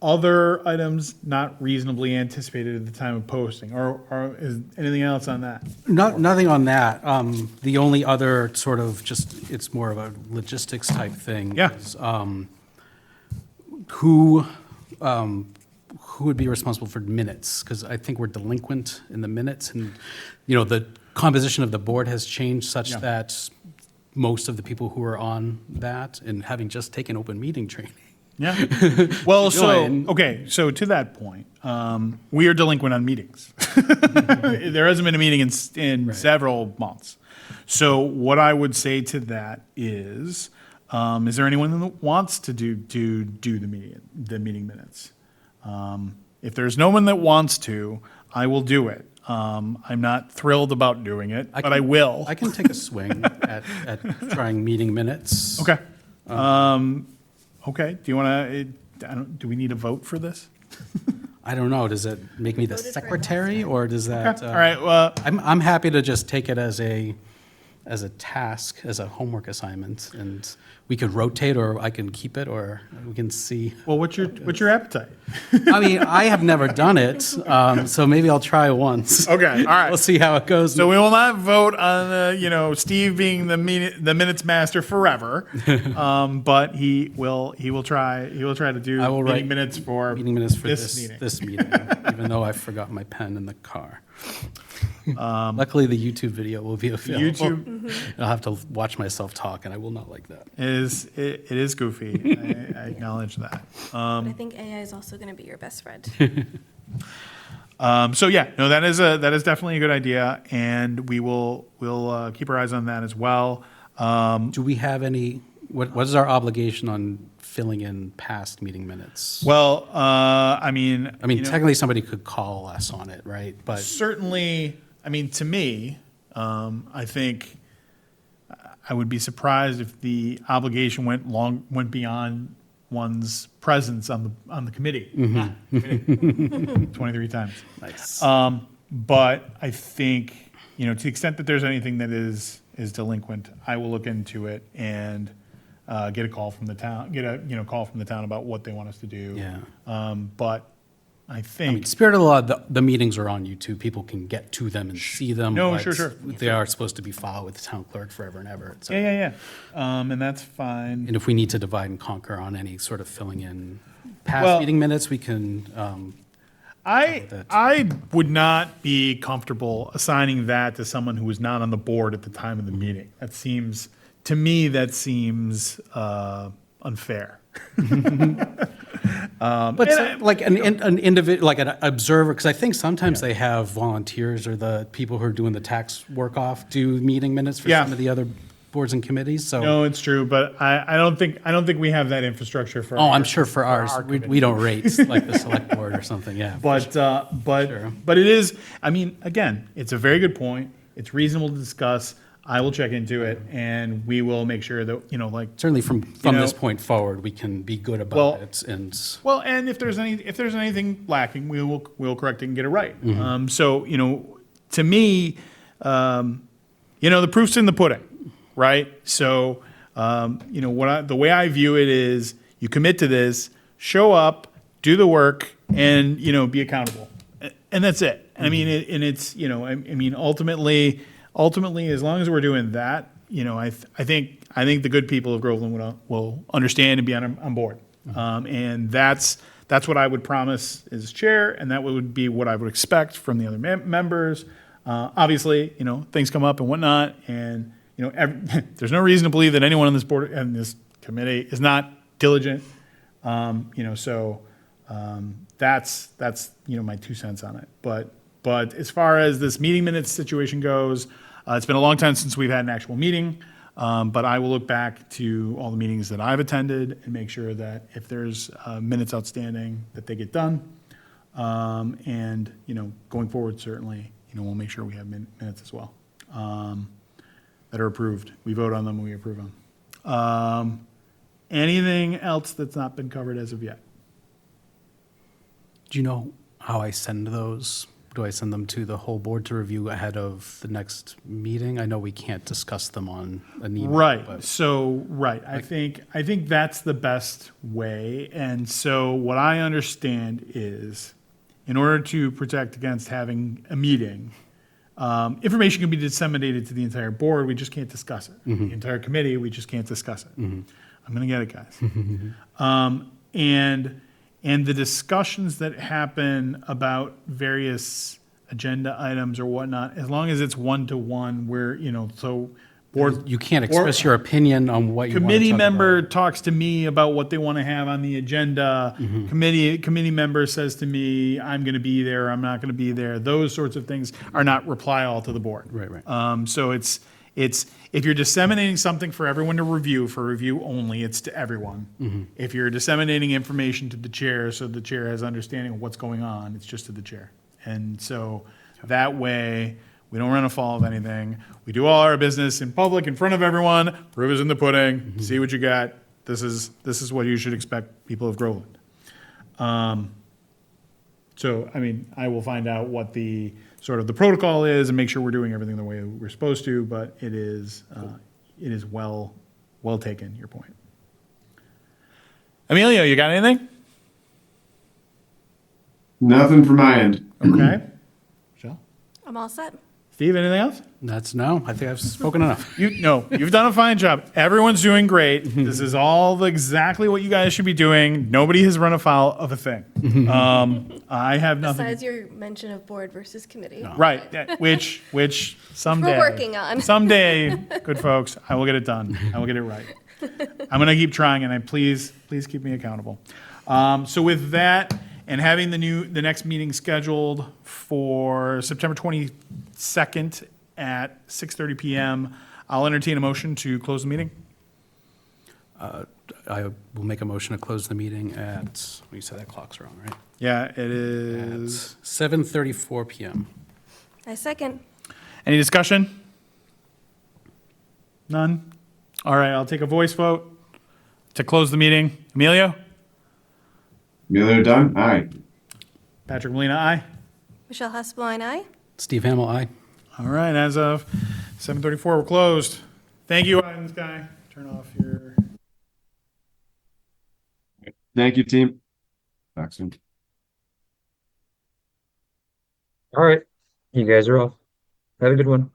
Other items not reasonably anticipated at the time of posting, or is anything else on that? Nothing on that. The only other sort of it's more of a logistics type thing. Yeah. Is, who would be responsible for minutes? Because I think we're delinquent in the minutes, and, the composition of the board has changed such Yeah. that most of the people who are on that, and having just taken open meeting training. Yeah. Well, Join. so to that point, we are delinquent on meetings. There hasn't been a meeting in several months. So what I would say to that is there anyone that wants to do the meeting minutes? If there's no one that wants to, I will do it. I'm not thrilled about doing it, but I will. I can take a swing at trying meeting minutes. Okay. Okay. Do you want to? Do we need a vote for this? I don't know. Does it make me the Voted for it secretary, or does that? All right. Well, I'm happy to just take it as a task, as a homework assignment, and we could rotate, or I can keep it, or we can see. well, what's your appetite? I mean, I have never done it, so maybe I'll try once. Okay. All right. We'll see how it goes. So we will not vote on Steve being the minutes master forever, but he will try to do I will meeting write minutes for meeting minutes for this meeting. this meeting, even though I forgot my pen in the car. Luckily, the YouTube video will be available. YouTube I'll have to watch myself talk, and I will not like that. it is goofy. I acknowledge that. But I think AI is also going to be your best friend. So yeah, no, that is definitely a good idea, and we'll keep our eyes on that as well. Do we have any? What is our obligation on filling in past meeting minutes? Well, I mean, Technically, somebody could call us on it, right? But certainly, to me, I think I would be surprised if the obligation went beyond one's presence on the committee. Committee. 23 times. nice. But I think, to the extent that there's anything that is delinquent, I will look into it and get a call from the town. Get a call from the town about what they want us to do. Yeah. But I think Spirit of the law, the meetings are on YouTube. People can get to them and see them. No, but sure. They are supposed to be filed with the town clerk forever and ever. So, yeah. And that's fine. And if we need to divide and conquer on any sort of filling in past Well- meeting minutes, we can. I would not be comfortable assigning that to someone who was not on the board at the time of the meeting. To me, that seems unfair. Like an individual, like an observer, because I think sometimes they have volunteers or the people who are doing the tax work off do meeting minutes for Yeah. some of the other boards and committees, so. No, it's true, but I don't think we have that infrastructure for. Oh, I'm our- sure for ours, we committee. don't rate like the select board or something, yeah. But Sure. but it is. I mean, again, it's a very good point. It's reasonable to discuss. I will check into it, and we will make sure that like. Certainly from know- this point forward, we can be good Well- about it and. Well, and if there's anything lacking, we'll correct it and get it right. So to me, the proof's in the pudding, right? So the way I view it is, you commit to this, show up, do the work, and be accountable, and that's it. I mean, it's I mean, ultimately, as long as we're doing that, I think the good people of Groveland will understand and be on board. And that's what I would promise as chair, and that would be what I would expect from the other members. Obviously, things come up and whatnot, and there's no reason to believe that anyone on this board and this committee is not diligent. So that's my 2 cents on it. But as far as this meeting minutes situation goes, it's been a long time since we've had an actual meeting. But I will look back to all the meetings that I've attended and make sure that if there's minutes outstanding, that they get done. And going forward, certainly, we'll make sure we have minutes as well that are approved. We vote on them and we approve them. Anything else that's not been covered as of yet? Do you know how I send those? Do I send them to the whole board to review ahead of the next meeting? I know we can't discuss them on an email. Right. but- So, right. I think that's the best way. And so what I understand is, in order to protect against having a meeting, information can be disseminated to the entire board. We just can't discuss it. The entire committee, we just can't discuss it. I'm going to get it, guys. And the discussions that happen about various agenda items or whatnot, as long as it's one-to-one, where, so board. You can't express your opinion on what you want to Committee talk member about. talks to me about what they want to have on the agenda. Committee member says to me, I'm going to be there, I'm not going to be there. Those sorts of things are not reply all to the board. Right. So it's if you're disseminating something for everyone to review, for review only, it's to everyone. If you're disseminating information to the chair, so the chair has understanding of what's going on, it's just to the chair. And so that way, we don't run afoul of anything. We do all our business in public, in front of everyone. Proof is in the pudding. See what you got. This is what you should expect, people of Groveland. So, I mean, I will find out what the sort of the protocol is and make sure we're doing everything the way we're supposed to, but it is well taken, your point. Emilio, you got anything? Nothing from my end. Okay. Michelle? I'm all set. Steve, anything else? I think I've spoken enough. You've done a fine job. Everyone's doing great. This is all exactly what you guys should be doing. Nobody has run afoul of a thing. I have nothing. Besides your mention of board versus committee. Right, which someday. We're working on. Someday, good folks, I will get it done. I will get it right. I'm going to keep trying, and please keep me accountable. So with that, and having the next meeting scheduled for September 22nd at 6:30 p.m., I'll entertain a motion to close the meeting. I will make a motion to close the meeting at, you said that clock's wrong, right? Yeah, it is. 7:34 PM. I second. Any discussion? None? All right, I'll take a voice vote to close the meeting. Emilio? Emilio Dunn, aye. Patrick Molina, aye. Michelle Hespeline, aye. Steve Hamel, aye. All right, as of 7:34, we're closed. Thank you, Ivan Sky. Turn off your... Thank you, team. Talk soon. All right. You guys are off. Have a good one.